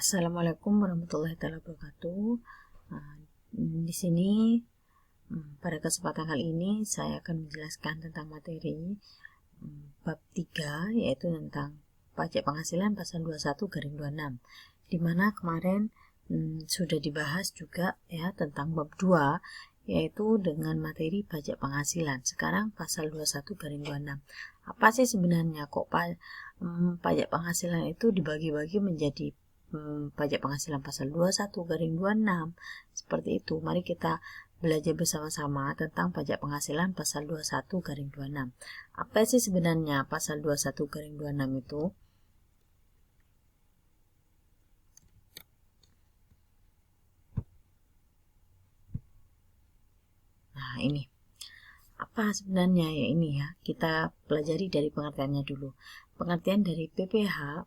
Assalamualaikum warahmatullahi wabarakatuh. Di sini pada kesempatan kali ini saya akan menjelaskan tentang materi bab 3, yaitu tentang pajak penghasilan pasal 21/26, di mana kemarin sudah dibahas juga ya tentang bab 2, yaitu dengan materi pajak penghasilan. Sekarang pasal 21/26. Apa sih sebenarnya kok pajak penghasilan itu dibagi-bagi menjadi pajak penghasilan pasal 21/26 seperti itu. Mari kita belajar bersama-sama tentang pajak penghasilan pasal 21/26. Apa sih sebenarnya pasal 21/26 itu? Nah, ini. Apa sebenarnya ya ini ya? Kita pelajari dari pengertiannya dulu. Pengertian dari PPH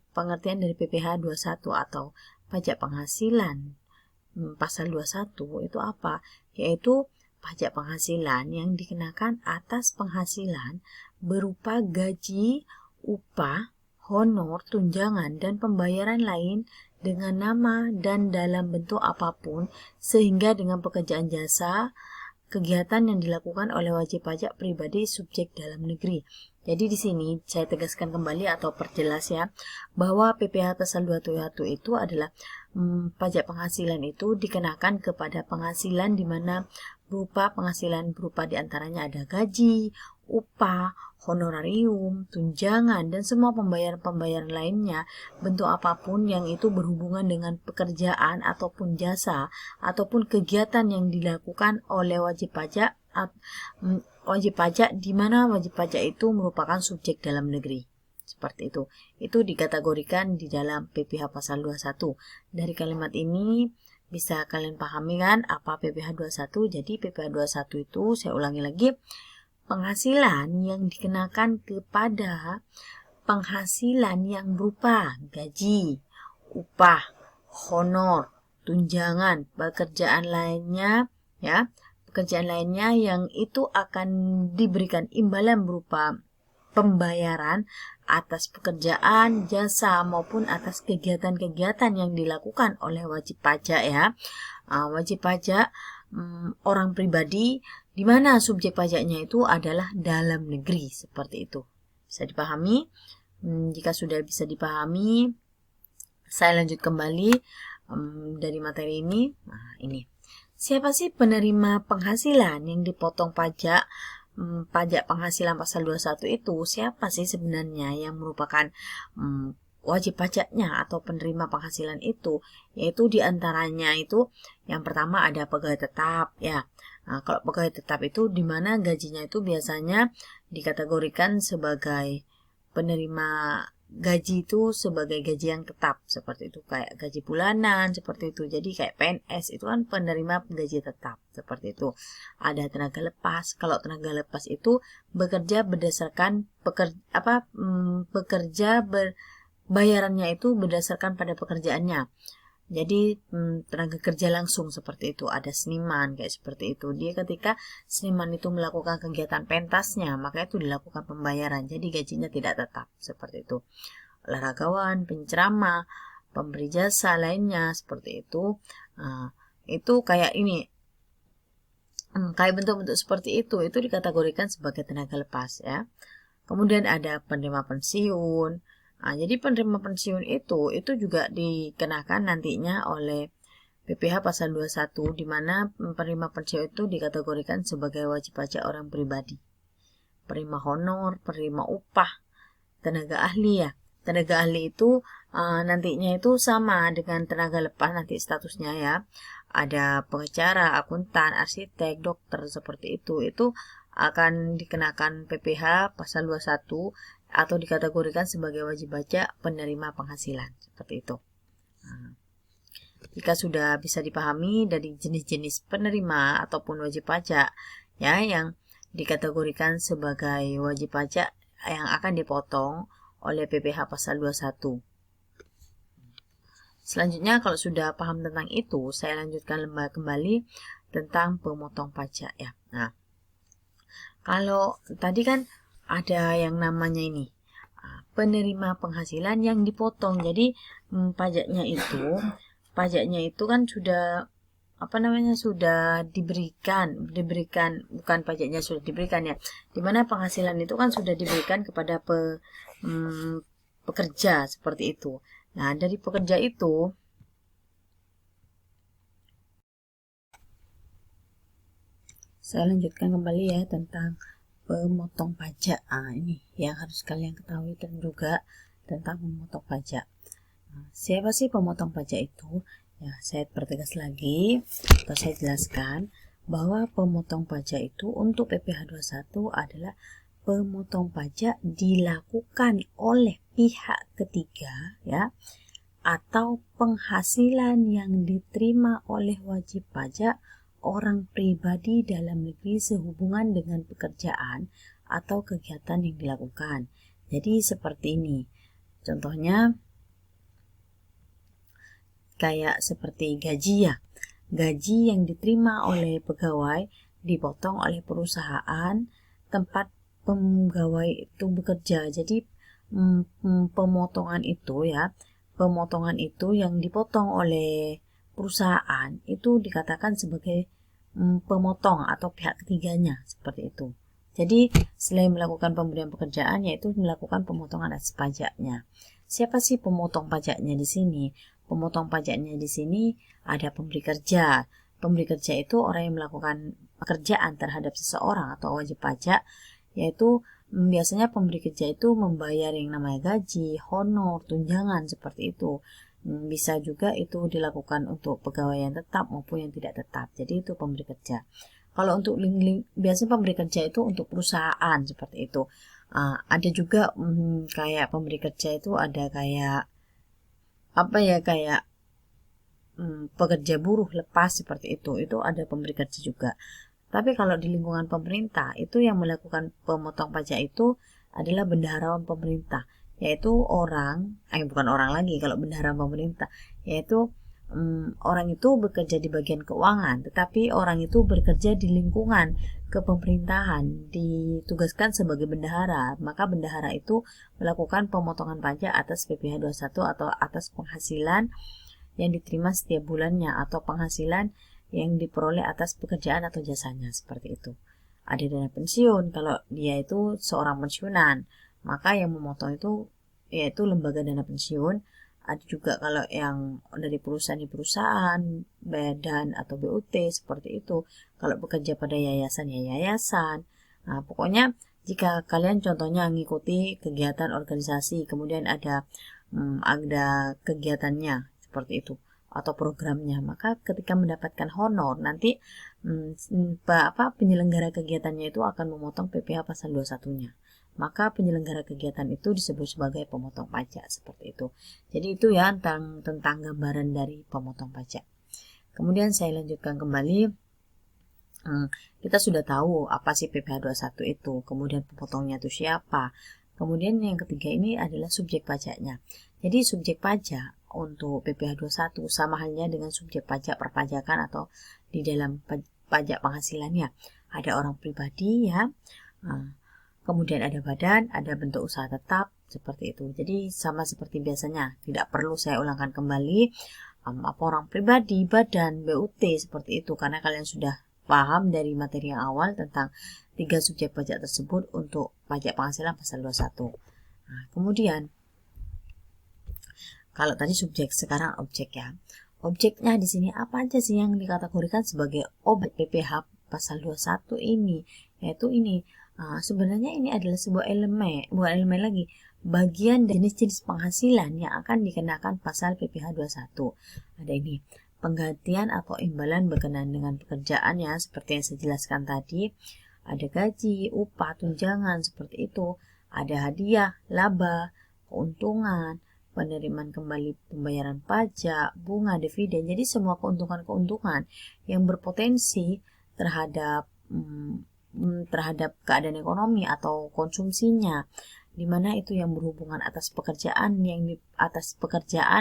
21 atau pajak penghasilan pasal 21 itu apa? Yaitu pajak penghasilan yang dikenakan atas penghasilan berupa gaji, upah, honor, tunjangan, dan pembayaran lain dengan nama dan dalam bentuk apapun, sehingga dengan pekerjaan jasa, kegiatan yang dilakukan oleh wajib pajak pribadi subjek dalam negeri. Jadi di sini saya tegaskan kembali atau perjelas ya, bahwa PPh pasal 21 itu adalah pajak penghasilan itu dikenakan kepada penghasilan di mana penghasilan berupa diantaranya ada gaji, upah, honorarium, tunjangan, dan semua pembayaran lainnya, bentuk apapun yang itu berhubungan dengan pekerjaan ataupun jasa ataupun kegiatan yang dilakukan oleh wajib pajak di mana wajib pajak itu merupakan subjek dalam negeri. Seperti itu. Itu dikategorikan di dalam PPh pasal 21. Dari kalimat ini bisa kalian pahami kan apa PPh 21? Jadi PPh 21 itu saya ulangi lagi, penghasilan yang dikenakan kepada penghasilan yang berupa gaji, upah, honor, tunjangan, pekerjaan lainnya yang itu akan diberikan imbalan berupa pembayaran atas pekerjaan, jasa, maupun atas kegiatan-kegiatan yang dilakukan oleh wajib pajak ya. Wajib pajak orang pribadi di mana subjek pajaknya itu adalah dalam negeri, seperti itu. Bisa dipahami? Jika sudah bisa dipahami, saya lanjut kembali dari materi ini. Nah, ini. Siapa sih penerima penghasilan yang dipotong pajak penghasilan pasal 21 itu? Siapa sih sebenarnya yang merupakan wajib pajaknya atau penerima penghasilan itu? Yaitu diantaranya itu yang pertama ada pegawai tetap ya. Nah, kalau pegawai tetap itu di mana gajinya itu biasanya dikategorikan sebagai penerima gaji itu sebagai gaji yang tetap, seperti itu, kayak gaji bulanan seperti itu. Jadi kayak PNS itu kan penerima gaji tetap, seperti itu. Ada tenaga lepas. Kalau tenaga lepas itu bekerja berdasarkan bayarannya itu berdasarkan pada pekerjaannya. Jadi tenaga kerja langsung seperti itu. Ada seniman kayak seperti itu. Dia ketika seniman itu melakukan kegiatan pentasnya, maka itu dilakukan pembayaran. Jadi gajinya tidak tetap seperti itu. Olahragawan, penceramah, pemberi jasa lainnya seperti itu. Itu kayak ini. Kayak bentuk-bentuk seperti itu dikategorikan sebagai tenaga lepas ya. Kemudian ada penerima pensiun. Jadi penerima pensiun itu juga dikenakan nantinya oleh PPh pasal 21, di mana penerima pensiun itu dikategorikan sebagai wajib pajak orang pribadi. Penerima honor, penerima upah, tenaga ahli ya. Tenaga ahli itu nantinya itu sama dengan tenaga lepas nanti statusnya ya. Ada pengacara, akuntan, arsitek, dokter seperti itu. Itu akan dikenakan PPh pasal 21 atau dikategorikan sebagai wajib pajak penerima penghasilan, seperti itu. Jika sudah bisa dipahami dari jenis-jenis penerima ataupun wajib pajak ya yang dikategorikan sebagai wajib pajak yang akan dipotong oleh PPh pasal 21. Selanjutnya kalau sudah paham tentang itu, saya lanjutkan kembali tentang pemotong pajak ya. Nah, kalau tadi kan ada yang namanya ini penerima penghasilan yang dipotong. Jadi pajaknya itu kan sudah sudah diberikan bukan pajaknya sudah diberikan ya, dimana penghasilan itu kan sudah diberikan kepada pekerja seperti itu. Nah, dari pekerja itu saya lanjutkan kembali ya tentang pemotong pajak. Ini yang harus kalian ketahui dan juga tentang pemotong pajak. Siapa sih pemotong pajak itu? Ya, saya pertegas lagi atau saya jelaskan bahwa pemotong pajak itu untuk PPh 21 adalah pemotong pajak dilakukan oleh pihak ketiga ya, atau penghasilan yang diterima oleh wajib pajak orang pribadi dalam negeri sehubungan dengan pekerjaan atau kegiatan yang dilakukan. Jadi seperti ini. Contohnya kayak seperti gaji ya. Gaji yang diterima oleh pegawai dipotong oleh perusahaan tempat pegawai itu bekerja. Jadi pemotongan itu yang dipotong oleh perusahaan itu dikatakan sebagai pemotong atau pihak ketiganya seperti itu. Jadi selain melakukan pemberian pekerjaan, yaitu melakukan pemotongan atas pajaknya. Siapa sih pemotong pajaknya di sini? Pemotong pajaknya di sini ada pemberi kerja. Pemberi kerja itu orang yang melakukan pekerjaan terhadap seseorang atau wajib pajak, yaitu biasanya pemberi kerja itu membayar yang namanya gaji, honor, tunjangan seperti itu. Bisa juga itu dilakukan untuk pegawai yang tetap maupun yang tidak tetap. Jadi itu pemberi kerja. Kalau untuk biasanya pemberi kerja itu untuk perusahaan seperti itu. Ada juga kayak pemberi kerja itu ada kayak pekerja buruh lepas seperti itu ada pemberi kerja juga. Tapi kalau di lingkungan pemerintah itu yang melakukan pemotong pajak itu adalah bendaharawan pemerintah, yaitu bukan orang lagi kalau bendaharawan pemerintah, yaitu orang itu bekerja di bagian keuangan, tetapi orang itu bekerja di lingkungan kepemerintahan, ditugaskan sebagai bendahara. Maka bendahara itu melakukan pemotongan pajak atas PPh 21 atau atas penghasilan yang diterima setiap bulannya atau penghasilan yang diperoleh atas pekerjaan atau jasanya seperti itu. Ada dana pensiun kalau dia itu seorang pensiunan, maka yang memotong itu yaitu lembaga dana pensiun. Ada juga kalau yang dari perusahaan, badan atau BUT seperti itu. Kalau bekerja pada yayasan ya yayasan. Nah, pokoknya jika kalian contohnya mengikuti kegiatan organisasi, kemudian ada kegiatannya seperti itu atau programnya, maka ketika mendapatkan honor nanti penyelenggara kegiatannya itu akan memotong PPh pasal 21-nya. Maka penyelenggara kegiatan itu disebut sebagai pemotong pajak seperti itu. Jadi itu ya tentang gambaran dari pemotong pajak. Kemudian saya lanjutkan kembali. Kita sudah tahu apa sih PPh 21 itu, kemudian pemotongnya itu siapa. Kemudian yang ketiga ini adalah subjek pajaknya. Jadi subjek pajak untuk PPh 21 sama halnya dengan subjek pajak perpajakan atau di dalam pajak penghasilannya. Ada orang pribadi ya. Kemudian ada badan, ada bentuk usaha tetap, seperti itu. Jadi sama seperti biasanya, tidak perlu saya ulangkan kembali apa orang pribadi, badan, BUT, seperti itu. Karena kalian sudah paham dari materi yang awal tentang 3 subjek pajak tersebut untuk pajak penghasilan pasal 21. Nah, kemudian, kalau tadi subjek, sekarang objek ya. Objeknya di sini apa aja sih yang dikategorikan sebagai objek PPh pasal 21 ini? Yaitu ini. Sebenarnya ini adalah sebuah bukan elemen lagi, bagian dari jenis-jenis penghasilan yang akan dikenakan pasal PPh 21. Ada ini, penggantian atau imbalan berkenaan dengan pekerjaan ya, seperti yang saya jelaskan tadi. Ada gaji, upah, tunjangan, seperti itu. Ada hadiah, laba, keuntungan, penerimaan kembali pembayaran pajak, bunga, dividen. Jadi semua keuntungan-keuntungan yang berpotensi terhadap keadaan ekonomi atau konsumsinya, di mana itu yang berhubungan atas pekerjaan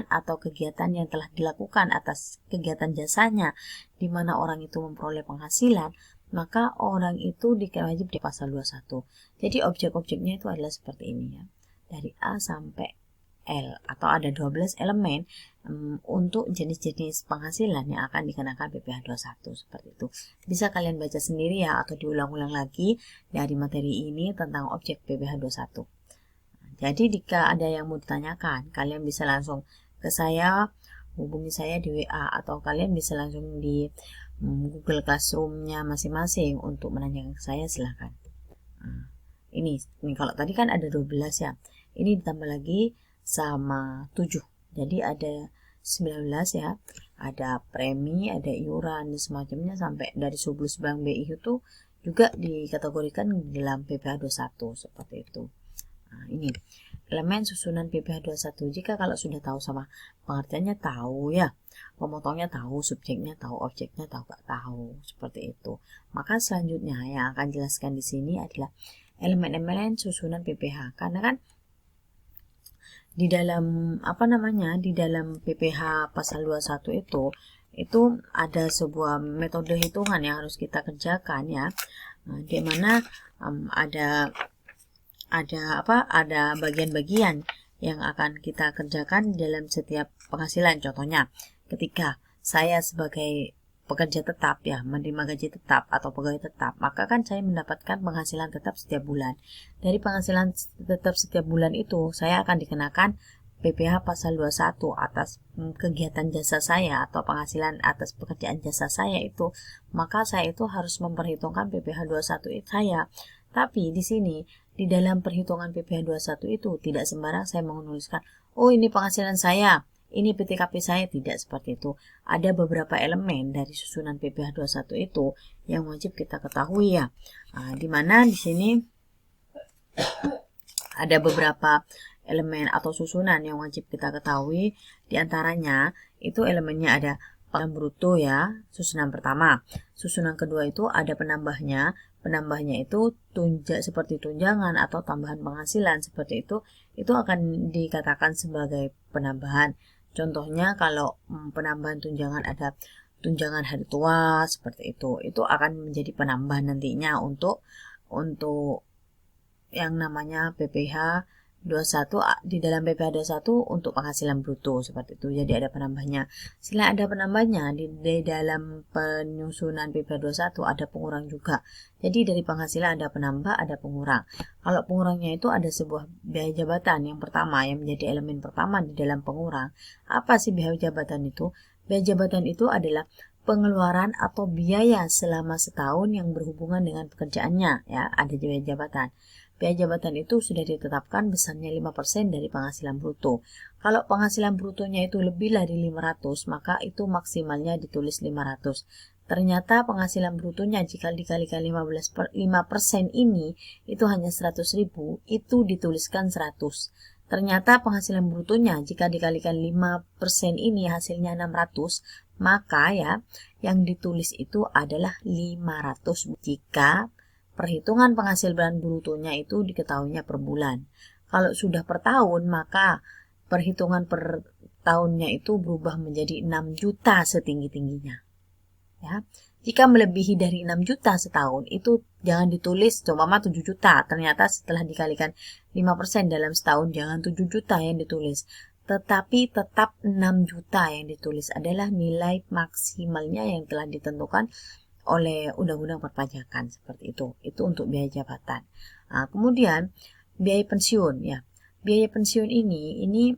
atau kegiatan yang telah dilakukan atas kegiatan jasanya, di mana orang itu memperoleh penghasilan, maka orang itu wajib di pasal 21. Jadi objek-objeknya itu adalah seperti ini ya. dari A sampai L, atau ada 12 elemen untuk jenis-jenis penghasilan yang akan dikenakan PPh 21 seperti itu. Bisa kalian baca sendiri ya, atau diulang-ulang lagi dari materi ini tentang objek PPh 21. Jadi jika ada yang mau ditanyakan, kalian bisa langsung ke saya, hubungi saya di WA, atau kalian bisa langsung di Google Classroom-nya masing-masing untuk menanyakan ke saya, silahkan. Ini kalau tadi kan ada 12 ya, ini ditambah lagi sama 7, jadi ada 19 ya. Ada premi, ada iuran, semacamnya, sampai dari 19 BI itu juga dikategorikan dalam PPh 21 seperti itu. Nah, ini elemen susunan PPh 21. Jika kalau sudah tahu sama pengertiannya, tahu ya, pemotongnya tahu, subjeknya tahu, objeknya tahu, gak tahu, seperti itu. Maka selanjutnya yang akan jelaskan di sini adalah elemen-elemen susunan PPh. Karena kan di dalam di dalam PPh pasal 21 itu ada sebuah metode hitungan yang harus kita kerjakan ya. Di mana ada bagian-bagian yang akan kita kerjakan dalam setiap penghasilan. Contohnya, ketika saya sebagai pekerja tetap ya, menerima gaji tetap atau pegawai tetap, maka kan saya mendapatkan penghasilan tetap setiap bulan. Dari penghasilan tetap setiap bulan itu, saya akan dikenakan PPh pasal 21 atas kegiatan jasa saya atau penghasilan atas pekerjaan jasa saya itu, maka saya itu harus memperhitungkan PPh 21 saya. Tapi di sini, di dalam perhitungan PPh 21 itu tidak sembarang saya mau menuliskan, oh ini penghasilan saya, ini PTKP saya, tidak seperti itu. Ada beberapa elemen dari susunan PPh 21 itu yang wajib kita ketahui ya. Di mana di sini ada beberapa elemen atau susunan yang wajib kita ketahui. Di antaranya itu elemennya ada penghasilan bruto ya, susunan pertama. Susunan kedua itu ada penambahnya. Penambahnya itu seperti tunjangan atau tambahan penghasilan seperti itu akan dikatakan sebagai penambahan. Contohnya kalau penambahan tunjangan ada tunjangan hari tua seperti itu akan menjadi penambahan nantinya untuk yang namanya PPh 21 di dalam PPh 21 untuk penghasilan bruto seperti itu. Jadi ada penambahnya. Selain ada penambahnya di dalam penyusunan PPh 21 ada pengurang juga. Jadi dari penghasilan ada penambah, ada pengurang. Kalau pengurangnya itu ada sebuah biaya jabatan yang pertama yang menjadi elemen pertama di dalam pengurang. Apa sih biaya jabatan itu? Biaya jabatan itu adalah pengeluaran atau biaya selama setahun yang berhubungan dengan pekerjaannya ya, ada biaya jabatan. Biaya jabatan itu sudah ditetapkan besarnya 5% dari penghasilan bruto. Kalau penghasilan brutonya itu lebih dari 500, maka itu maksimalnya ditulis 500. Ternyata penghasilan brutonya jika dikalikan 5% ini itu hanya 100.000, itu dituliskan 100. Ternyata penghasilan brutonya jika dikalikan 5% ini hasilnya 600, maka ya yang ditulis itu adalah 500 jika perhitungan penghasilan brutonya itu diketahuinya per bulan. Kalau sudah per tahun, maka perhitungan per tahunnya itu berubah menjadi 6 juta setinggi-tingginya. Ya. Jika melebihi dari 6 juta setahun, itu jangan ditulis cuma 7 juta. Ternyata setelah dikalikan 5% dalam setahun, jangan 7 juta yang ditulis. Tetapi tetap 6 juta yang ditulis adalah nilai maksimalnya yang telah ditentukan oleh undang-undang perpajakan seperti itu. Itu untuk biaya jabatan. Kemudian biaya pensiun ya. Biaya pensiun ini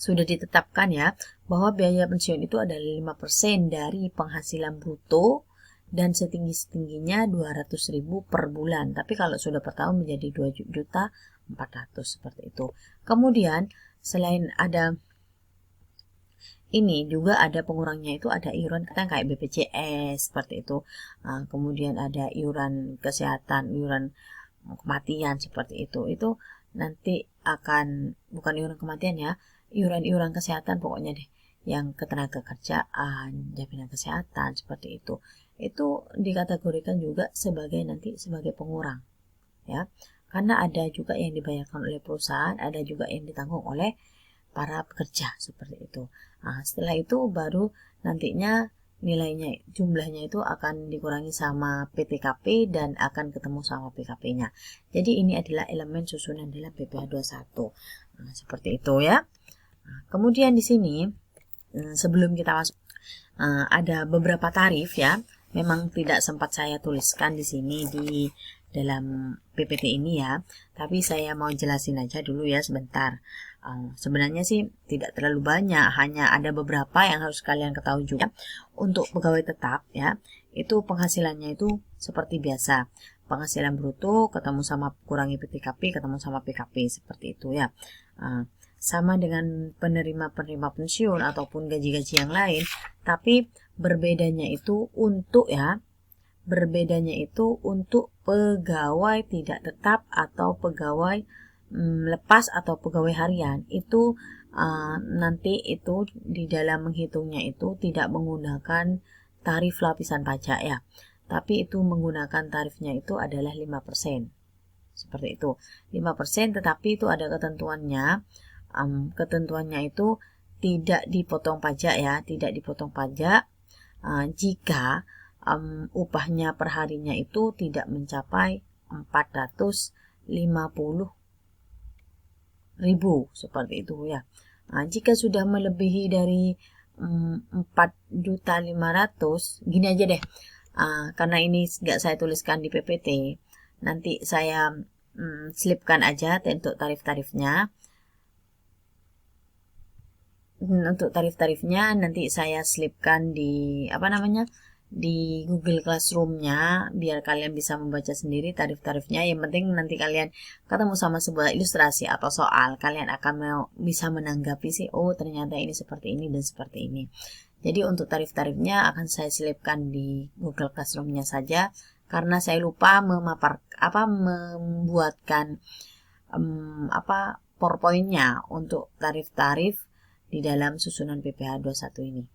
sudah ditetapkan ya bahwa biaya pensiun itu adalah 5% dari penghasilan bruto dan setinggi-tingginya 200.000 per bulan. Tapi kalau sudah per tahun menjadi 2.400.000 seperti itu. Kemudian selain ada ini juga ada pengurangnya, itu ada iuran kita kayak BPJS seperti itu. Kemudian ada iuran kesehatan, iuran kematian seperti itu. Itu nanti akan bukan iuran kematian ya, iuran-iuran kesehatan pokoknya deh, yang ketenaga kerjaan, jaminan kesehatan seperti itu. Itu dikategorikan juga sebagai pengurang ya. Karena ada juga yang dibayarkan oleh perusahaan, ada juga yang ditanggung oleh para pekerja seperti itu. Setelah itu baru nantinya nilainya, jumlahnya itu akan dikurangi sama PTKP dan akan ketemu sama PKP-nya. Jadi ini adalah elemen susunan dalam PPh 21. Nah, seperti itu ya. Nah, kemudian di sini sebelum kita masuk ada beberapa tarif ya. Memang tidak sempat saya tuliskan di sini di dalam PPT ini ya. Tapi saya mau jelasin aja dulu ya sebentar. Sebenarnya sih tidak terlalu banyak, hanya ada beberapa yang harus kalian ketahui juga. Untuk pegawai tetap ya, itu penghasilannya itu seperti biasa, penghasilan bruto ketemu sama kurangi PTKP ketemu sama PKP, seperti itu ya. Sama dengan penerima pensiun ataupun gaji-gaji yang lain, tapi berbedanya itu untuk pegawai tidak tetap atau pegawai lepas atau pegawai harian itu nanti itu di dalam menghitungnya itu tidak menggunakan tarif lapisan pajak ya, tapi itu menggunakan tarifnya itu adalah 5%. Seperti itu, 5%, tetapi itu ada ketentuannya. Ketentuannya itu tidak dipotong pajak ya, tidak dipotong pajak jika upahnya per harinya itu tidak mencapai 450.000, seperti itu ya. Jika sudah melebihi dari 4.500.000, gini aja deh, karena ini nggak saya tuliskan di PPT, nanti saya selipkan aja untuk tarif-tarifnya. Untuk tarif-tarifnya nanti saya selipkan di di Google Classroom-nya, biar kalian bisa membaca sendiri tarif-tarifnya. Yang penting nanti kalian ketemu sama sebuah ilustrasi atau soal, kalian akan bisa menanggapi sih, oh ternyata ini seperti ini dan seperti ini. Jadi untuk tarif-tarifnya akan saya selipkan di Google Classroom-nya saja, karena saya lupa membuatkan PowerPoint-nya untuk tarif-tarif di dalam susunan PPh 21 ini.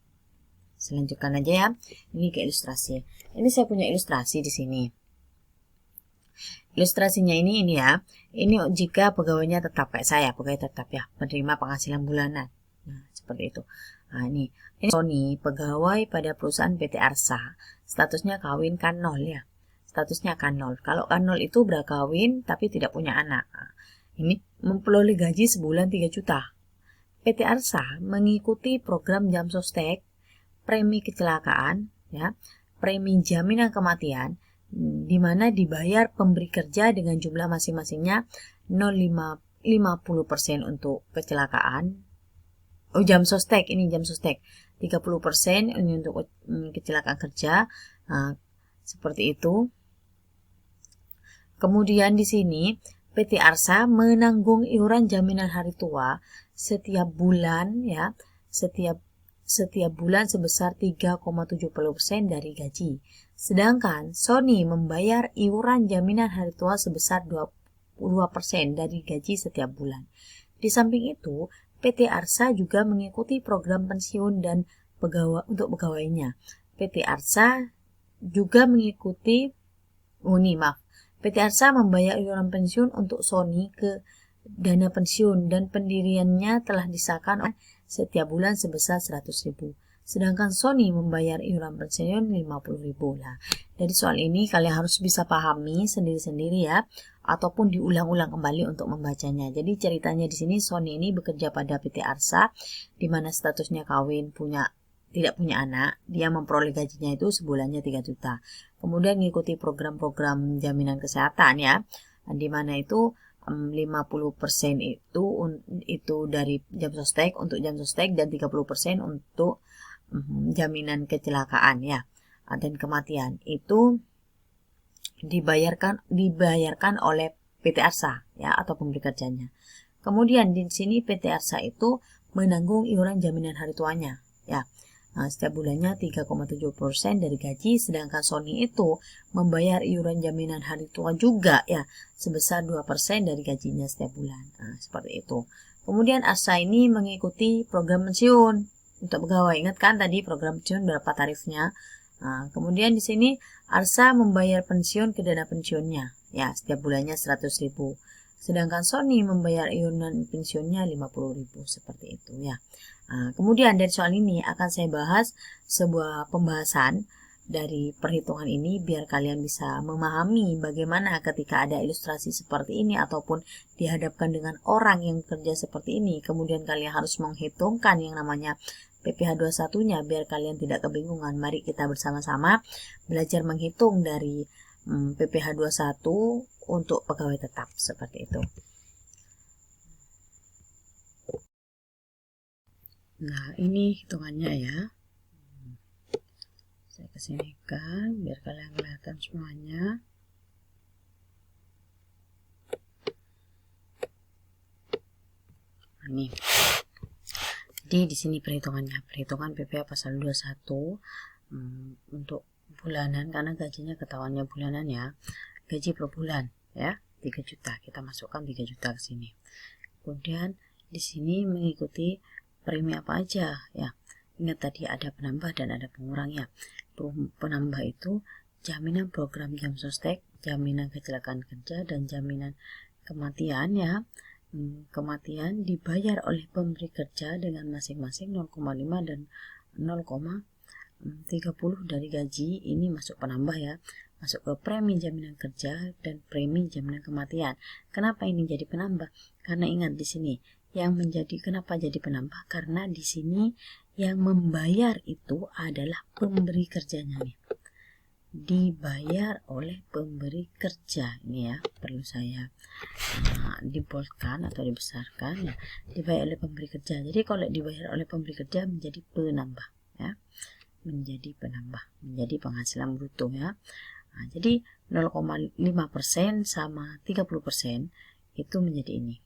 Selanjutkan aja ya. Ini ke ilustrasi. Ini saya punya ilustrasi di sini. Ilustrasinya ini ya. Ini jika pegawainya tetap kayak saya, pegawai tetap ya, menerima penghasilan bulanan. Nah, seperti itu. Nah, ini Sony, pegawai pada perusahaan PT Arsa. Statusnya kawin kan 0 ya. Statusnya kan 0. Kalau kan 0 itu berkawin tapi tidak punya anak. Nah, ini memperoleh gaji sebulan 3 juta. PT Arsa mengikuti program Jam Sostek, premi kecelakaan, ya, premi jaminan kematian, di mana dibayar pemberi kerja dengan jumlah masing-masingnya 50% untuk kecelakaan. Oh, Jam Sostek, ini Jam Sostek. 30% ini untuk kecelakaan kerja. Nah, seperti itu. Kemudian di sini PT Arsa menanggung iuran jaminan hari tua setiap bulan ya, setiap bulan sebesar 3,70% dari gaji. Sedangkan Sony membayar iuran jaminan hari tua sebesar 2% dari gaji setiap bulan. Di samping itu, PT Arsa juga mengikuti program pensiun dan untuk pegawainya. PT Arsa juga mengikuti PT Arsa membayar iuran pensiun untuk Sony ke dana pensiun dan pendiriannya telah disahkan setiap bulan sebesar 100.000. Sedangkan Sony membayar iuran pensiun 50.000 lah. Dari soal ini kalian harus bisa pahami sendiri-sendiri ya, ataupun diulang-ulang kembali untuk membacanya. Jadi ceritanya di sini Sony ini bekerja pada PT Arsa, di mana statusnya kawin, tidak punya anak, dia memperoleh gajinya itu sebulannya 3 juta. Kemudian mengikuti program-program jaminan kesehatan ya, di mana itu 50% itu dari Jam Sostek, untuk Jam Sostek, dan 30% untuk jaminan kecelakaan ya dan kematian. Itu dibayarkan oleh PT Arsa ya, atau pemberi kerjanya. Kemudian di sini PT Arsa itu menanggung iuran jaminan hari tuanya ya. Nah, setiap bulannya 3,7% dari gaji, sedangkan Sony itu membayar iuran jaminan hari tua juga ya, sebesar 2% dari gajinya setiap bulan. Nah, seperti itu. Kemudian Arsa ini mengikuti program pensiun untuk pegawai. Ingat kan tadi program pensiun berapa tarifnya? Nah, kemudian di sini Arsa membayar pensiun ke dana pensiunnya ya, setiap bulannya 100.000. Sedangkan Sony membayar iuran pensiunnya 50.000, seperti itu ya. Kemudian dari soal ini akan saya bahas sebuah pembahasan dari perhitungan ini biar kalian bisa memahami bagaimana ketika ada ilustrasi seperti ini ataupun dihadapkan dengan orang yang bekerja seperti ini. Kemudian kalian harus menghitungkan yang namanya PPh 21-nya biar kalian tidak kebingungan. Mari kita bersama-sama belajar menghitung dari PPh 21 untuk pegawai tetap seperti itu. Nah, ini hitungannya ya. Saya kesinikan biar kalian kelihatan semuanya. Nah, ini. Jadi di sini perhitungannya, perhitungan PPh pasal 21 untuk bulanan, karena gajinya ketahuannya bulanan ya. Gaji per bulan ya, 3 juta. Kita masukkan 3 juta ke sini. Kemudian di sini mengikuti premi apa aja ya. Ingat tadi ada penambah dan ada pengurang ya. Penambah itu jaminan program jam sostek, jaminan kecelakaan kerja, dan jaminan kematian ya. Kematian dibayar oleh pemberi kerja dengan masing-masing 0,5 dan 0,30 dari gaji. Ini masuk penambah ya. Masuk ke premi jaminan kerja dan premi jaminan kematian. Kenapa ini jadi penambah? Karena ingat di sini yang menjadi kenapa jadi penambah, karena di sini yang membayar itu adalah pemberi kerjanya nih, dibayar oleh pemberi kerja. Ini ya perlu saya diboldkan atau dibesarkan ya, dibayar oleh pemberi kerja. Jadi kalau dibayar oleh pemberi kerja menjadi penambah ya, menjadi penambah, menjadi penghasilan bruto ya. Jadi 0,5% sama 30% itu menjadi ini.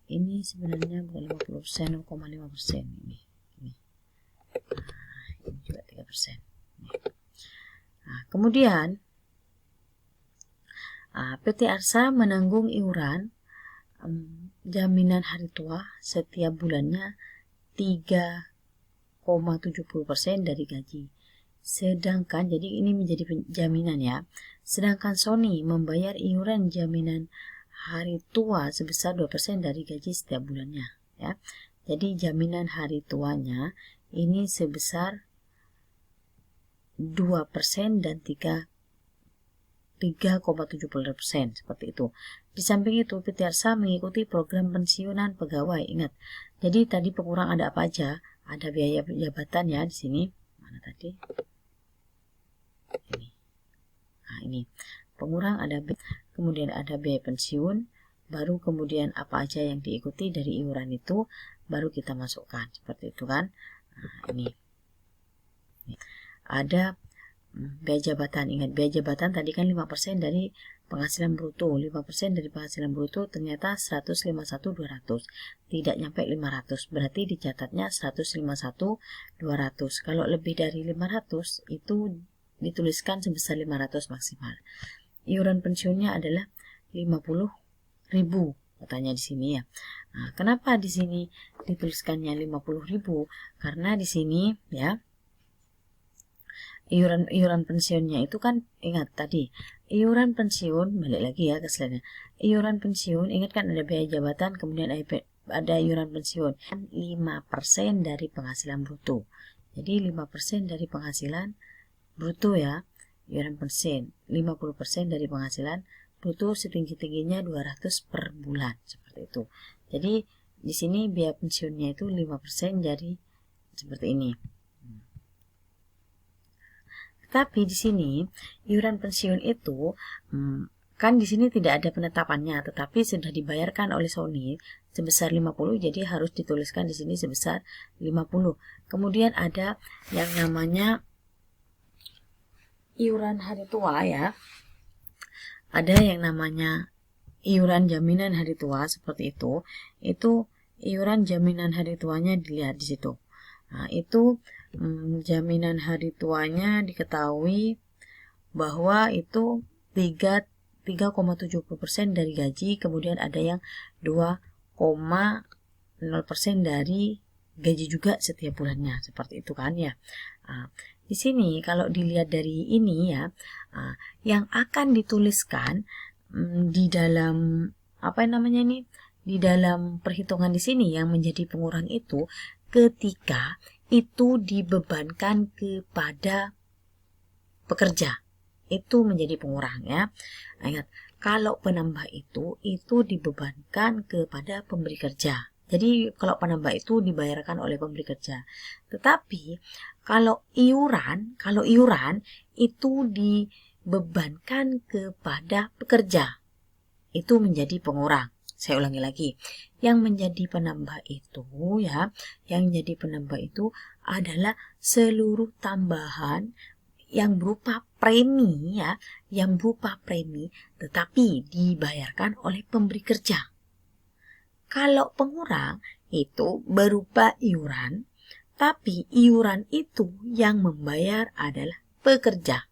Ini sebenarnya bukan 50%, 0,5% ini. Ini juga 3%. Kemudian PT Arsa menanggung iuran jaminan hari tua setiap bulannya 3,70% dari gaji. Sedangkan jadi ini menjadi jaminan ya. Sedangkan Sony membayar iuran jaminan hari tua sebesar 2% dari gaji setiap bulannya ya. Jadi jaminan hari tuanya ini sebesar 2% dan 3,70% seperti itu. Di samping itu PT Arsa mengikuti program pensiunan pegawai. Ingat. Jadi tadi pengurang ada apa aja? Ada biaya jabatan ya di sini. Mana tadi? Ini. Ini. Pengurang ada, kemudian ada biaya pensiun, baru kemudian apa aja yang diikuti dari iuran itu baru kita masukkan seperti itu kan. Ini ada biaya jabatan. Ingat biaya jabatan tadi kan 5% dari penghasilan bruto. 5% dari penghasilan bruto ternyata 151.200, tidak nyampe 500, berarti dicatatnya 151.200. Kalau lebih dari 500 itu dituliskan sebesar 500 maksimal. Iuran pensiunnya adalah 50.000 katanya di sini ya. Kenapa di sini dituliskannya 50.000? Karena di sini ya iuran pensiunnya itu kan, ingat tadi iuran pensiun, balik lagi ya ke slide-nya. Iuran pensiun, ingat kan ada biaya jabatan, kemudian ada iuran pensiun 5% dari penghasilan bruto. Jadi 5% dari penghasilan bruto ya. Iuran pensiun 50% dari penghasilan bruto setinggi-tingginya 200 per bulan seperti itu. Jadi di sini biaya pensiunnya itu 5% jadi seperti ini. Tapi di sini iuran pensiun itu kan di sini tidak ada penetapannya, tetapi sudah dibayarkan oleh Sony sebesar 50, jadi harus dituliskan di sini sebesar 50. Kemudian ada yang namanya iuran hari tua ya. Ada yang namanya iuran jaminan hari tua seperti itu. Itu iuran jaminan hari tuanya dilihat di situ. Itu jaminan hari tuanya diketahui bahwa itu 3,70% dari gaji, kemudian ada yang 2,0% dari gaji juga setiap bulannya seperti itu kan ya. Di sini kalau dilihat dari ini ya, yang akan dituliskan di dalam di dalam perhitungan di sini yang menjadi pengurang itu ketika itu dibebankan kepada pekerja, itu menjadi pengurang ya. Ingat, kalau penambah itu dibebankan kepada pemberi kerja. Jadi kalau penambah itu dibayarkan oleh pemberi kerja. Tetapi kalau iuran itu dibebankan kepada pekerja, itu menjadi pengurang. Saya ulangi lagi, yang menjadi penambah itu adalah seluruh tambahan yang berupa premi tetapi dibayarkan oleh pemberi kerja. Kalau pengurang itu berupa iuran, tapi iuran itu yang membayar adalah pekerja.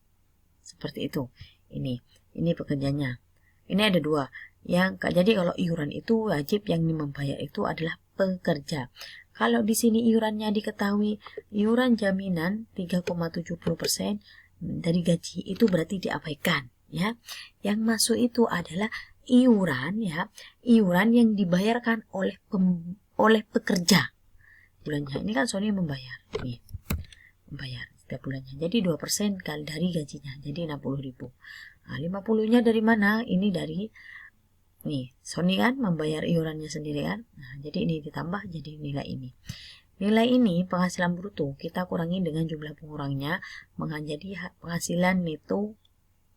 Seperti itu. Ini pekerjanya. Ini ada dua. Jadi kalau iuran itu wajib yang membayar itu adalah pekerja. Kalau di sini iurannya diketahui iuran jaminan 3,70% dari gaji, itu berarti diabaikan ya. Yang masuk itu adalah iuran iuran yang dibayarkan oleh pekerja bulannya. Ini kan Sony membayar setiap bulannya. Jadi 2% dari gajinya, jadi 60.000. Nah, 50-nya dari mana? Ini dari Sony kan membayar iurannya sendiri kan. Nah, jadi ini ditambah jadi nilai ini. Nilai ini penghasilan bruto kita kurangi dengan jumlah pengurangnya menjadi penghasilan neto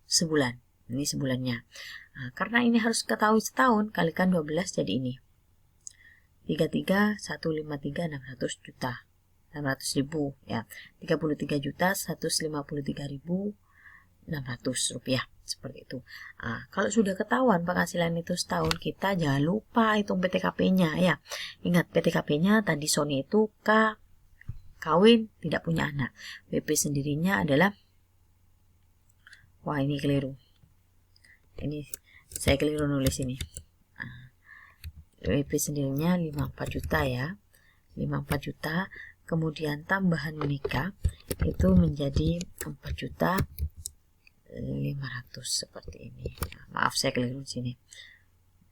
sebulan. Ini sebulannya. Nah, karena ini harus ketahui setahun, kalikan 12 jadi ini. 33.153.600 juta. 600.000 ya. 33.153.600 rupiah. Seperti itu. Nah, kalau sudah ketahuan penghasilan itu setahun, kita jangan lupa hitung PTKP-nya ya. Ingat PTKP-nya tadi Sony itu kawin tidak punya anak. WP sendirinya adalah, wah ini keliru. Ini saya keliru nulis ini. WP sendirinya 54 juta ya. 54 juta. Kemudian tambahan menikah itu menjadi 4.500.000 seperti ini. Maaf saya keliru sini.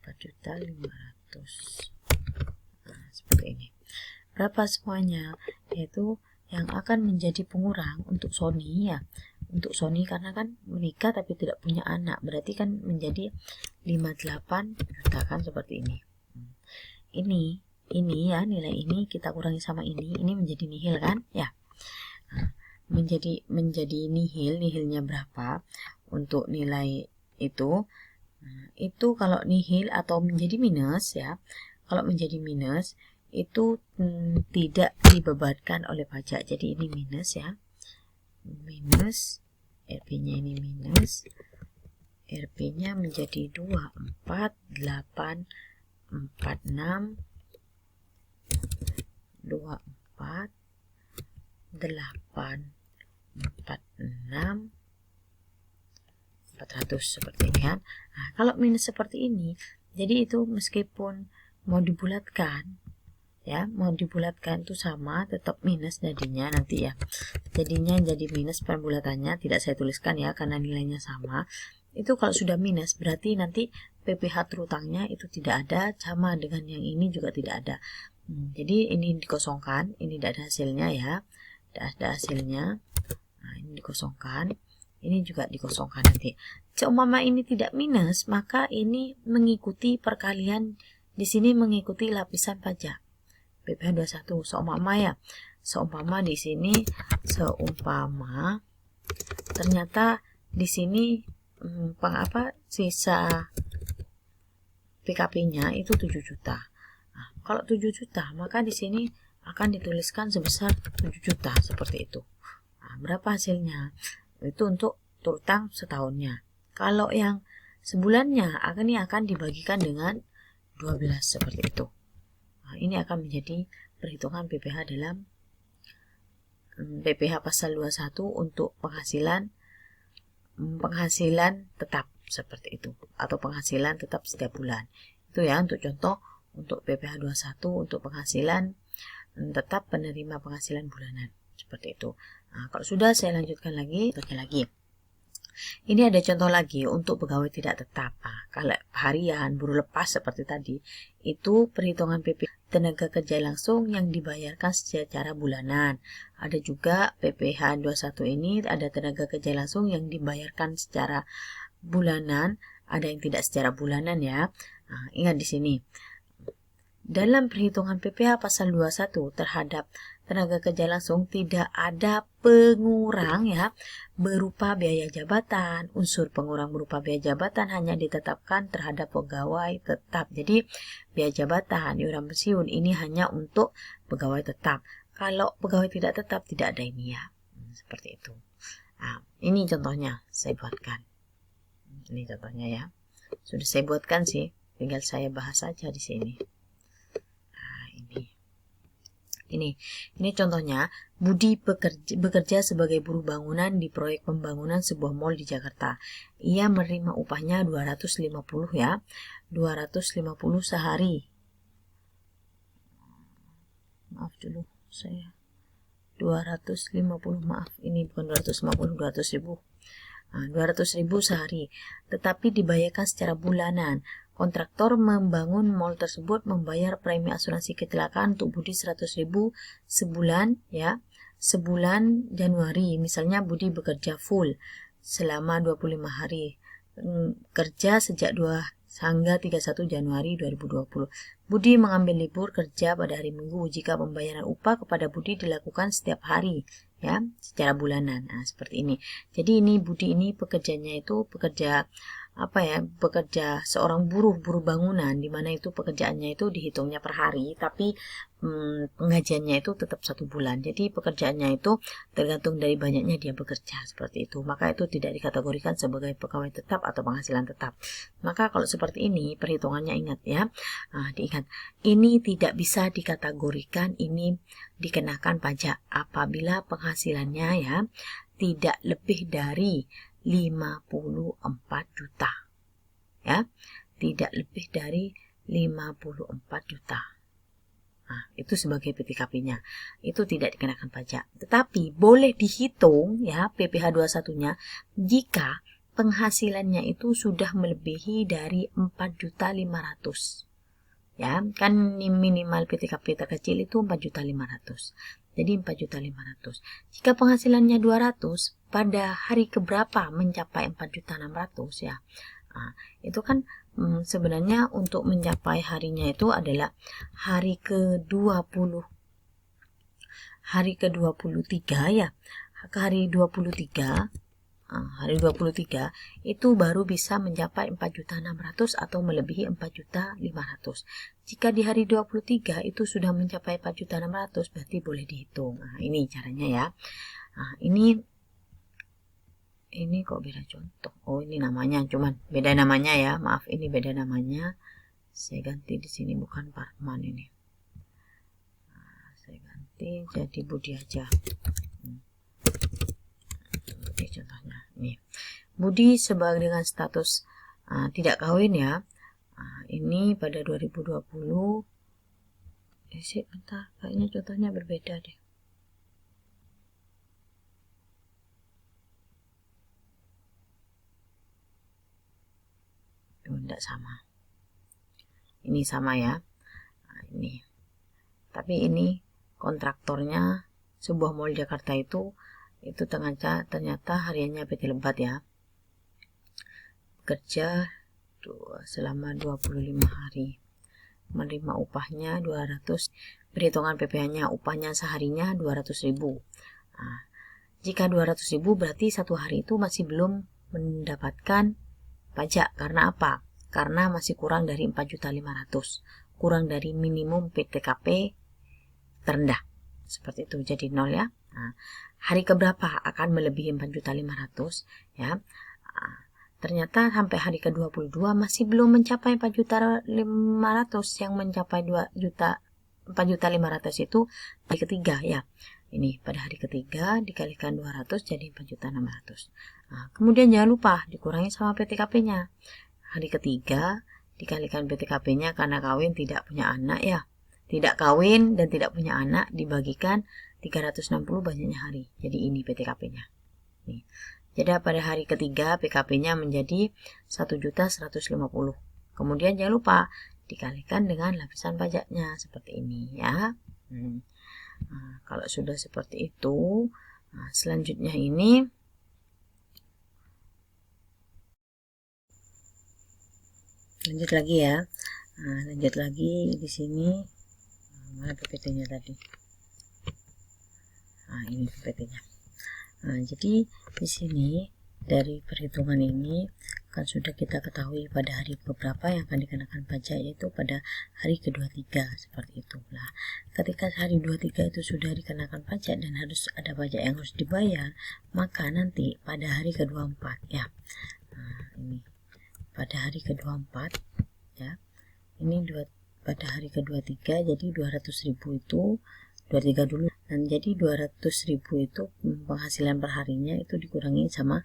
4.500.000. Seperti ini. Berapa semuanya? Yaitu yang akan menjadi pengurang untuk Sony ya. Untuk Sony karena kan menikah tapi tidak punya anak, berarti kan menjadi 58 juta kan seperti ini. Ini ya, nilai ini kita kurangi sama ini menjadi nihil kan ya. Nah, menjadi nihilnya berapa untuk nilai itu. Nah, itu kalau nihil atau menjadi minus ya. Kalau menjadi minus itu tidak dibebankan oleh pajak. Jadi ini minus ya. Minus RP-nya ini minus. RP-nya menjadi 24.846 400 seperti ini kan. Nah, kalau minus seperti ini, jadi itu meskipun mau dibulatkan itu sama, tetap minus jadinya nanti ya. Jadinya jadi minus pembulatannya tidak saya tuliskan ya karena nilainya sama. Itu kalau sudah minus berarti nanti PPh terutangnya itu tidak ada, sama dengan yang ini juga tidak ada. Jadi ini dikosongkan, ini tidak ada hasilnya ya. Tidak ada hasilnya. Nah, ini dikosongkan. Ini juga dikosongkan nanti. Seumpama ini tidak minus, maka ini mengikuti perkalian di sini mengikuti lapisan pajak. PPh 21 seumpama di sini ternyata di sini sisa PKP-nya itu 7 juta. Nah, kalau 7 juta maka di sini akan dituliskan sebesar 7 juta seperti itu. Nah, berapa hasilnya? Itu untuk turutang setahunnya. Kalau yang sebulannya akan dibagikan dengan 12 seperti itu. Nah, ini akan menjadi perhitungan PPh dalam PPh pasal 21 untuk penghasilan tetap seperti itu, atau penghasilan tetap setiap bulan. Itu ya untuk contoh untuk PPh 21 untuk penghasilan tetap penerima penghasilan bulanan seperti itu. Nah, kalau sudah saya lanjutkan lagi. Ini ada contoh lagi untuk pegawai tidak tetap. Kalau harian, buruh lepas seperti tadi, itu perhitungan PPh tenaga kerja langsung yang dibayarkan secara bulanan. Ada juga PPh 21 ini ada tenaga kerja langsung yang dibayarkan secara bulanan, ada yang tidak secara bulanan ya. Ingat di sini. Dalam perhitungan PPh pasal 21 terhadap tenaga kerja langsung tidak ada pengurang ya berupa biaya jabatan. Unsur pengurang berupa biaya jabatan hanya ditetapkan terhadap pegawai tetap. Jadi biaya jabatan, iuran pensiun ini hanya untuk pegawai tetap. Kalau pegawai tidak tetap tidak ada ini ya. Seperti itu. Ini contohnya saya buatkan. Ini contohnya ya. Sudah saya buatkan sih, tinggal saya bahas saja di sini. Ini contohnya, Budi bekerja sebagai buruh bangunan di proyek pembangunan sebuah mal di Jakarta. Ia menerima upahnya 250 ya. 250 sehari. Maaf dulu, saya 250, maaf, ini bukan 250, 200 ribu. 200 ribu sehari, tetapi dibayarkan secara bulanan. Kontraktor membangun mal tersebut membayar premi asuransi kecelakaan untuk Budi 100 ribu sebulan ya. Sebulan Januari, misalnya Budi bekerja full selama 25 hari. Kerja sejak 2 hingga 31 Januari 2020. Budi mengambil libur kerja pada hari Minggu jika pembayaran upah kepada Budi dilakukan setiap hari ya, secara bulanan. Seperti ini. Jadi ini Budi ini pekerjanya itu pekerja bekerja seorang buruh bangunan, di mana itu pekerjaannya itu dihitungnya per hari, tapi penggajiannya itu tetap 1 bulan. Jadi pekerjaannya itu tergantung dari banyaknya dia bekerja, seperti itu. Maka itu tidak dikategorikan sebagai pegawai tetap atau penghasilan tetap. Maka kalau seperti ini perhitungannya ingat ya, diingat ini tidak bisa dikategorikan ini dikenakan pajak apabila penghasilannya ya tidak lebih dari 54 juta ya, tidak lebih dari 54 juta. Itu sebagai PTKP-nya, itu tidak dikenakan pajak, tetapi boleh dihitung ya PPh 21-nya jika penghasilannya itu sudah melebihi dari 4.500.000 ya, kan minimal PTKP terkecil itu 4.500.000. Jadi 4.500.000. Jika penghasilannya 200, pada hari keberapa mencapai 4.600.000 ya. Itu kan sebenarnya untuk mencapai harinya itu adalah hari ke-20. Hari ke-23 ya. Ke hari 23. Hari 23 itu baru bisa mencapai 4.600.000 atau melebihi 4.500.000. Jika di hari 23 itu sudah mencapai 4.600.000 berarti boleh dihitung. Ini caranya ya. Ini kok beda contoh. Oh, ini namanya cuman beda namanya ya. Maaf, ini beda namanya. Saya ganti di sini bukan Parman ini. Saya ganti jadi Budi aja. Contohnya ini Budi sebagai dengan status tidak kawin ya. Ini pada 2020. Bentar, kayaknya contohnya berbeda deh. Tidak sama. Ini sama ya. Ini. Tapi ini kontraktornya sebuah mall Jakarta itu ternyata hariannya PT Lebat ya. Kerja selama 25 hari. Menerima upahnya 200. Perhitungan PPh-nya upahnya seharinya 200 ribu. Jika 200 ribu berarti satu hari itu masih belum mendapatkan pajak. Karena apa? Karena masih kurang dari 4.500.000. Kurang dari minimum PTKP terendah. Seperti itu, jadi 0 ya. Hari keberapa akan melebihi 4.500.000 ya. Ternyata sampai hari ke-22 masih belum mencapai 4.500.000, yang mencapai 4.500.000 itu hari ketiga ya. Ini pada hari ketiga dikalikan 200 jadi 4.600.000. Kemudian jangan lupa dikurangi sama PTKP-nya. Hari ketiga dikalikan PTKP-nya karena kawin tidak punya anak ya. Tidak kawin dan tidak punya anak dibagikan 360 banyaknya hari. Jadi ini PTKP-nya. Jadi pada hari ketiga PKP-nya menjadi 1.150.000. Kemudian jangan lupa dikalikan dengan lapisan pajaknya seperti ini ya. Nah, kalau sudah seperti itu, selanjutnya ini lanjut lagi ya. Lanjut lagi di sini. Mana PPT-nya tadi? Ini PPT-nya. Jadi di sini dari perhitungan ini kan sudah kita ketahui pada hari beberapa yang akan dikenakan pajak, yaitu pada hari ke-23 seperti itu. Nah, ketika hari 23 itu sudah dikenakan pajak dan harus ada pajak yang harus dibayar, maka nanti pada hari ke-24 ya. Ini pada hari ke-24 ya. Ini pada hari ke-23, jadi 200.000 itu 23 dulu, dan jadi 200.000 itu penghasilan perharinya itu dikurangi sama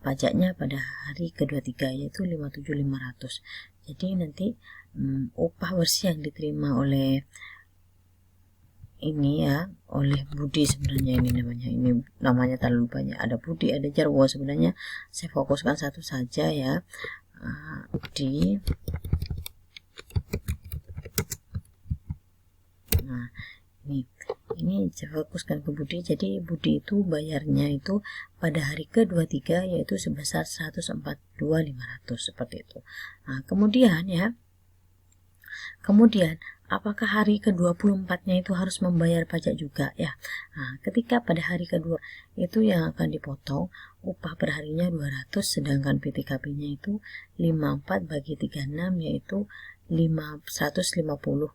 pajaknya pada hari ke-23, yaitu 57.500. Jadi nanti upah bersih yang diterima oleh ini ya, oleh Budi, sebenarnya ini namanya terlalu banyak, ada Budi, ada Jarwo, sebenarnya saya fokuskan satu saja ya. Budi. Nah, ini saya fokuskan ke Budi. Jadi Budi itu bayarnya itu pada hari ke-23 yaitu sebesar 142.500 seperti itu. Nah, kemudian apakah hari ke-24-nya itu harus membayar pajak juga ya? Nah, ketika pada hari kedua itu yang akan dipotong upah perharinya 200, sedangkan PTKP-nya itu 54 bagi 36 yaitu 150.000.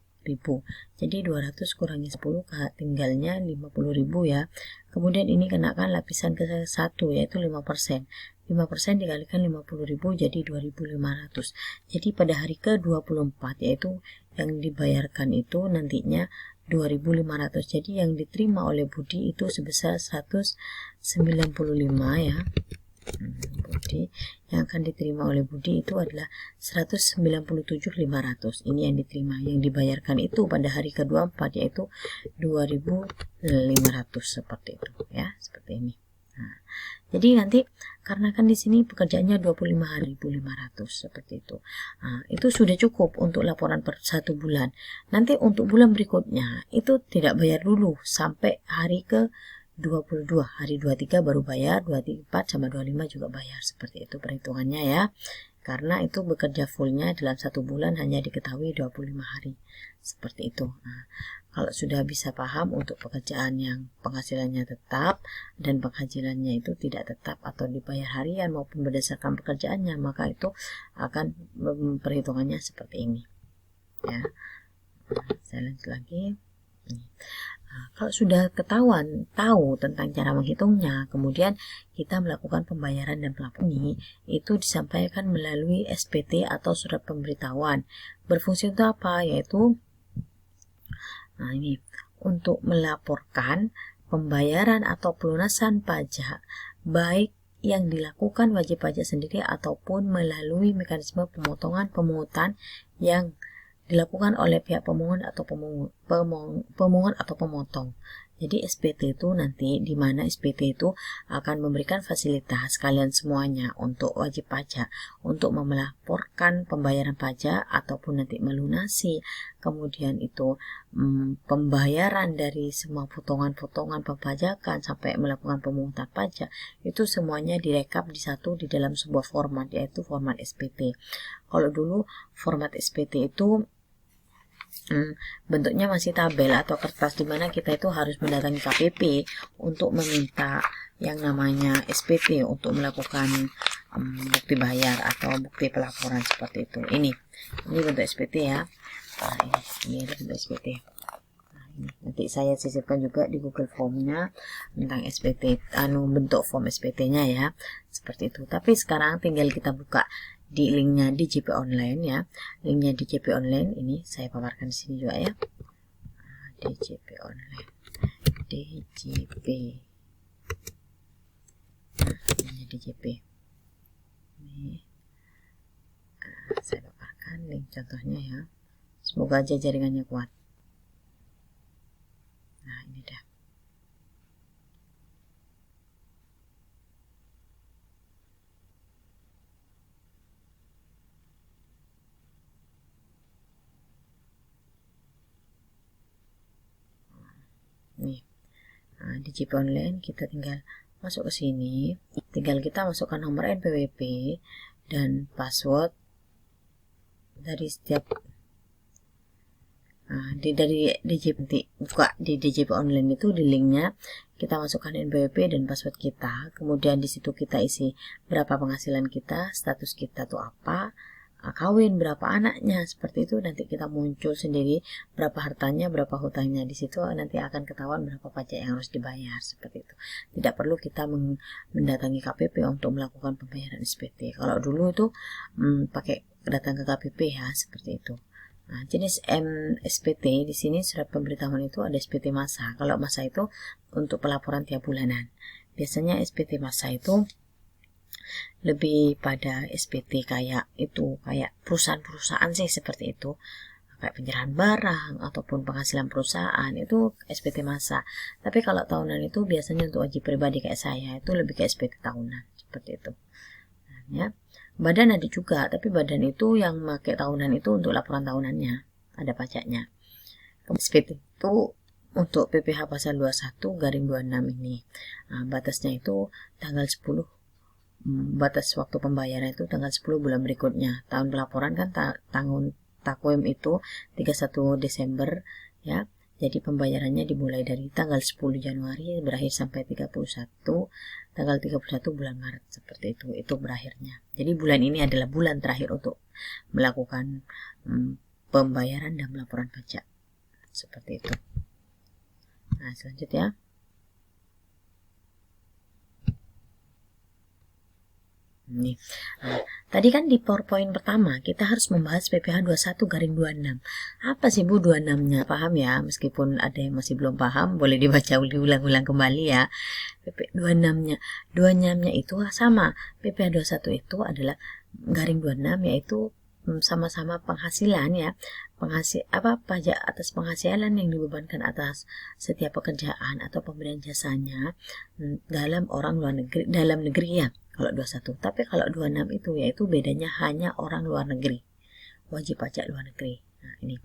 Jadi 200 kurangi 10 tinggalnya 50.000 ya. Kemudian ini kenakan lapisan ke-1 yaitu 5%. 5% dikalikan 50.000 jadi 2.500. Jadi pada hari ke-24 yaitu yang dibayarkan itu nantinya 2.500. Jadi yang diterima oleh Budi itu sebesar 195 ya. Budi yang akan diterima oleh Budi itu adalah 197.500. Ini yang diterima, yang dibayarkan itu pada hari ke-24 yaitu 2.500 seperti itu ya, seperti ini. Nah, jadi nanti karena kan di sini pekerjaannya 25.500 seperti itu. Nah, itu sudah cukup untuk laporan per 1 bulan. Nanti untuk bulan berikutnya itu tidak bayar dulu sampai hari ke-22. Hari 23 baru bayar, 24 sama 25 juga bayar. Seperti itu perhitungannya ya. Karena itu bekerja fullnya dalam 1 bulan hanya diketahui 25 hari. Seperti itu. Nah, kalau sudah bisa paham untuk pekerjaan yang penghasilannya tetap dan penghasilannya itu tidak tetap atau dibayar harian maupun berdasarkan pekerjaannya, maka itu akan perhitungannya seperti ini ya. Saya lanjut lagi. Kalau sudah tahu tentang cara menghitungnya, kemudian kita melakukan pembayaran dan pelaporan ini itu disampaikan melalui SPT atau surat pemberitahuan. Berfungsi untuk apa? Yaitu ini untuk melaporkan pembayaran atau pelunasan pajak baik yang dilakukan wajib pajak sendiri ataupun melalui mekanisme pemungutan yang dilakukan oleh pihak pemungut atau pemungut atau pemotong. Jadi SPT itu nanti di mana SPT itu akan memberikan fasilitas kalian semuanya untuk wajib pajak untuk melaporkan pembayaran pajak ataupun nanti melunasi, kemudian itu pembayaran dari semua potongan-potongan perpajakan sampai melakukan pemungutan pajak, itu semuanya direkap di dalam sebuah format, yaitu format SPT. Kalau dulu format SPT itu bentuknya masih tabel atau kertas, di mana kita itu harus mendatangi KPP untuk meminta yang namanya SPT untuk melakukan bukti bayar atau bukti pelaporan seperti itu. Ini bentuk SPT ya. Nah, ini bentuk SPT. Nah, ini nanti saya sisipkan juga di Google Formnya tentang SPT, bentuk form SPT-nya ya, seperti itu. Tapi sekarang tinggal kita buka di linknya di JP Online ya. Linknya di JP Online ini saya paparkan di sini juga ya. Di JP Online. DJP. Ini DJP. Ini saya paparkan link contohnya ya. Semoga aja jaringannya kuat. Nah, ini dah. Nah, DJP online kita tinggal masuk ke sini, tinggal kita masukkan nomor NPWP dan password dari setiap dari DJP. Buka di DJP online itu di linknya kita masukkan NPWP dan password kita, kemudian di situ kita isi berapa penghasilan kita, status kita tuh apa, kawin, berapa anaknya, seperti itu. Nanti kita muncul sendiri berapa hartanya, berapa hutangnya. Di situ nanti akan ketahuan berapa pajak yang harus dibayar, seperti itu. Tidak perlu kita mendatangi KPP untuk melakukan pembayaran SPT. Kalau dulu itu pakai datang ke KPP ya, seperti itu. Nah, jenis SPT di sini surat pemberitahuan itu ada SPT masa. Kalau masa itu untuk pelaporan tiap bulanan. Biasanya SPT masa itu lebih pada SPT kayak perusahaan-perusahaan sih, seperti itu, kayak penyerahan barang ataupun penghasilan perusahaan, itu SPT masa. Tapi kalau tahunan itu biasanya untuk wajib pribadi kayak saya itu lebih ke SPT tahunan, seperti itu. Nah, ya. Badan ada juga, tapi badan itu yang pakai tahunan itu untuk laporan tahunannya, ada pajaknya. SPT itu untuk PPh pasal 21/26 ini. Nah, batasnya itu tanggal 10. Batas waktu pembayaran itu tanggal 10 bulan berikutnya. Tahun pelaporan kan tahun takwim itu 31 Desember ya. Jadi pembayarannya dimulai dari tanggal 10 Januari berakhir sampai 31 tanggal 31 bulan Maret, seperti itu. Itu berakhirnya. Jadi bulan ini adalah bulan terakhir untuk melakukan pembayaran dan laporan pajak. Seperti itu. Nah, selanjutnya nih. Nah, tadi kan di PowerPoint pertama kita harus membahas PPh 21/26. Apa sih Bu 26-nya? Paham ya? Meskipun ada yang masih belum paham, boleh dibaca diulang-ulang kembali ya. PPh 26-nya. 26-nya itu sama. PPh 21 itu adalah /26, yaitu sama-sama penghasilan ya. Pajak atas penghasilan yang dibebankan atas setiap pekerjaan atau pemberian jasanya dalam dalam negeri ya. Kalau 21, tapi kalau 26 itu yaitu bedanya hanya orang luar negeri, wajib pajak luar negeri. Nah, ini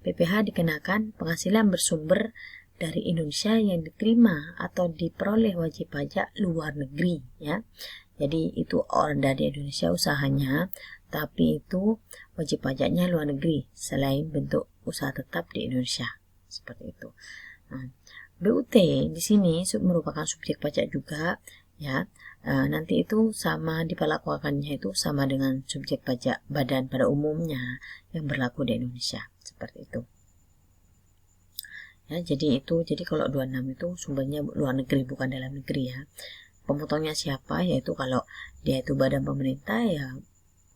PPh dikenakan penghasilan bersumber dari Indonesia yang diterima atau diperoleh wajib pajak luar negeri ya. Jadi itu orang dari Indonesia usahanya, tapi itu wajib pajaknya luar negeri selain bentuk usaha tetap di Indonesia, seperti itu. Nah, BUT di sini merupakan subjek pajak juga ya. Nanti itu sama diperlakukannya itu sama dengan subjek pajak badan pada umumnya yang berlaku di Indonesia, seperti itu. Ya, jadi kalau 26 itu sumbernya luar negeri bukan dalam negeri ya. Pemotongnya siapa? Yaitu kalau dia itu badan pemerintah ya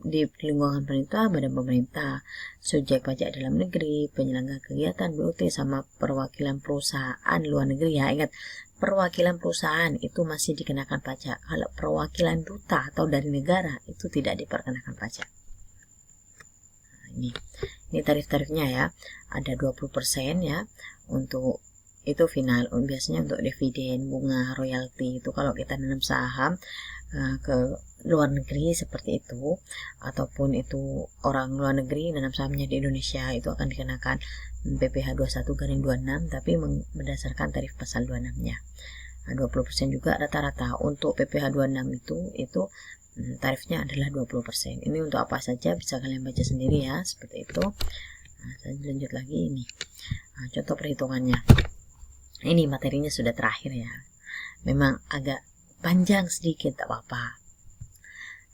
di lingkungan pemerintah, badan pemerintah, subjek pajak dalam negeri, penyelenggara kegiatan BUT sama perwakilan perusahaan luar negeri ya. Ingat, perwakilan perusahaan itu masih dikenakan pajak. Kalau perwakilan duta atau dari negara itu tidak diperkenakan pajak. Nah, ini tarif-tarifnya ya. Ada 20% ya untuk itu final. Biasanya untuk dividen, bunga, royalti itu kalau kita nanam saham ke luar negeri seperti itu, ataupun itu orang luar negeri nanam sahamnya di Indonesia, itu akan dikenakan PPh 21/26 tapi berdasarkan tarif pasal 26-nya. 20% juga rata-rata untuk PPh 26 itu tarifnya adalah 20%. Ini untuk apa saja bisa kalian baca sendiri ya, seperti itu. Nah, saya lanjut lagi ini. Contoh perhitungannya. Ini materinya sudah terakhir ya. Memang agak panjang sedikit, tak apa-apa.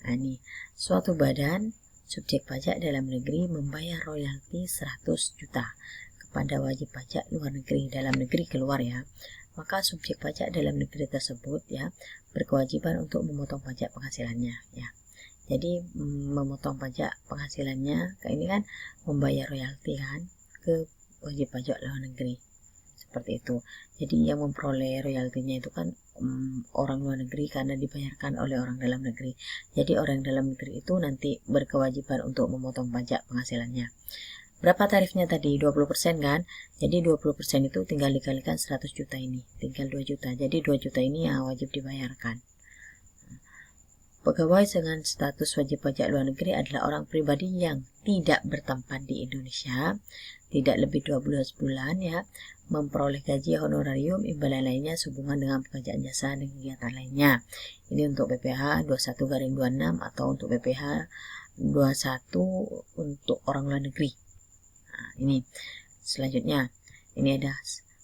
Nah, ini suatu badan subjek pajak dalam negeri membayar royalti 100 juta kepada wajib pajak luar negeri, dalam negeri keluar ya. Maka subjek pajak dalam negeri tersebut ya berkewajiban untuk memotong pajak penghasilannya ya. Jadi memotong pajak penghasilannya, ini kan membayar royalti kan ke wajib pajak luar negeri. Seperti itu. Jadi yang memperoleh royaltinya itu kan orang luar negeri karena dibayarkan oleh orang dalam negeri. Jadi orang dalam negeri itu nanti berkewajiban untuk memotong pajak penghasilannya. Berapa tarifnya tadi? 20% kan? Jadi 20% itu tinggal dikalikan 100 juta ini. Tinggal 2 juta. Jadi 2 juta ini ya wajib dibayarkan. Pegawai dengan status wajib pajak luar negeri adalah orang pribadi yang tidak bertempat di Indonesia, tidak lebih 12 bulan ya, memperoleh gaji, honorarium, imbalan lainnya sehubungan dengan pekerjaan jasa dan kegiatan lainnya. Ini untuk PPh 21/26 atau untuk PPh 21 untuk orang luar negeri. Nah, ini selanjutnya, ini ada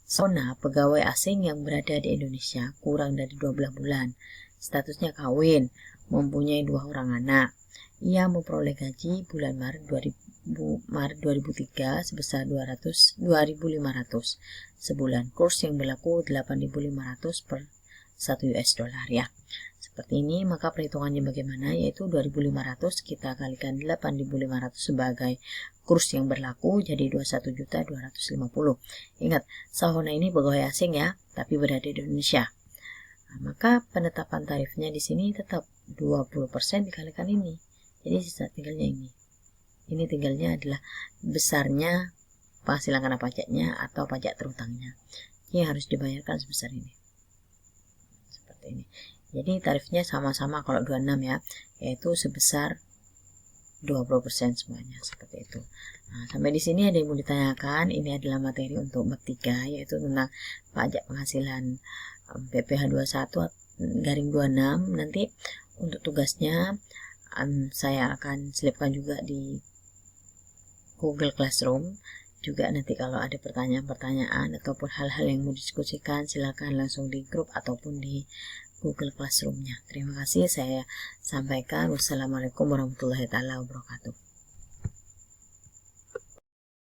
SONA, pegawai asing yang berada di Indonesia kurang dari 12 bulan, statusnya kawin, mempunyai 2 orang anak. Ia memperoleh gaji bulan Maret 2003 sebesar 2.500 sebulan. Kurs yang berlaku 8.500 per 1 US dollar ya. Seperti ini, maka perhitungannya bagaimana? Yaitu 2.500 kita kalikan 8.500 sebagai kurs yang berlaku jadi 21.250. Ingat, Sahona ini pegawai asing ya, tapi berada di Indonesia. Nah, maka penetapan tarifnya di sini tetap 20% dikalikan ini. Jadi sisa tinggalnya ini. Ini tinggalnya adalah besarnya penghasilan kena pajaknya atau pajak terutangnya. Ini harus dibayarkan sebesar ini. Seperti ini. Jadi tarifnya sama-sama kalau 26 ya, yaitu sebesar 20% semuanya seperti itu. Nah, sampai di sini ada yang mau ditanyakan. Ini adalah materi untuk bab 3 yaitu tentang pajak penghasilan PPh 21/26. Nanti untuk tugasnya saya akan selipkan juga di Google Classroom. Juga nanti kalau ada pertanyaan-pertanyaan ataupun hal-hal yang mau diskusikan, silakan langsung di grup ataupun di Google Classroom-nya. Terima kasih, saya sampaikan. Wassalamualaikum warahmatullahi wabarakatuh.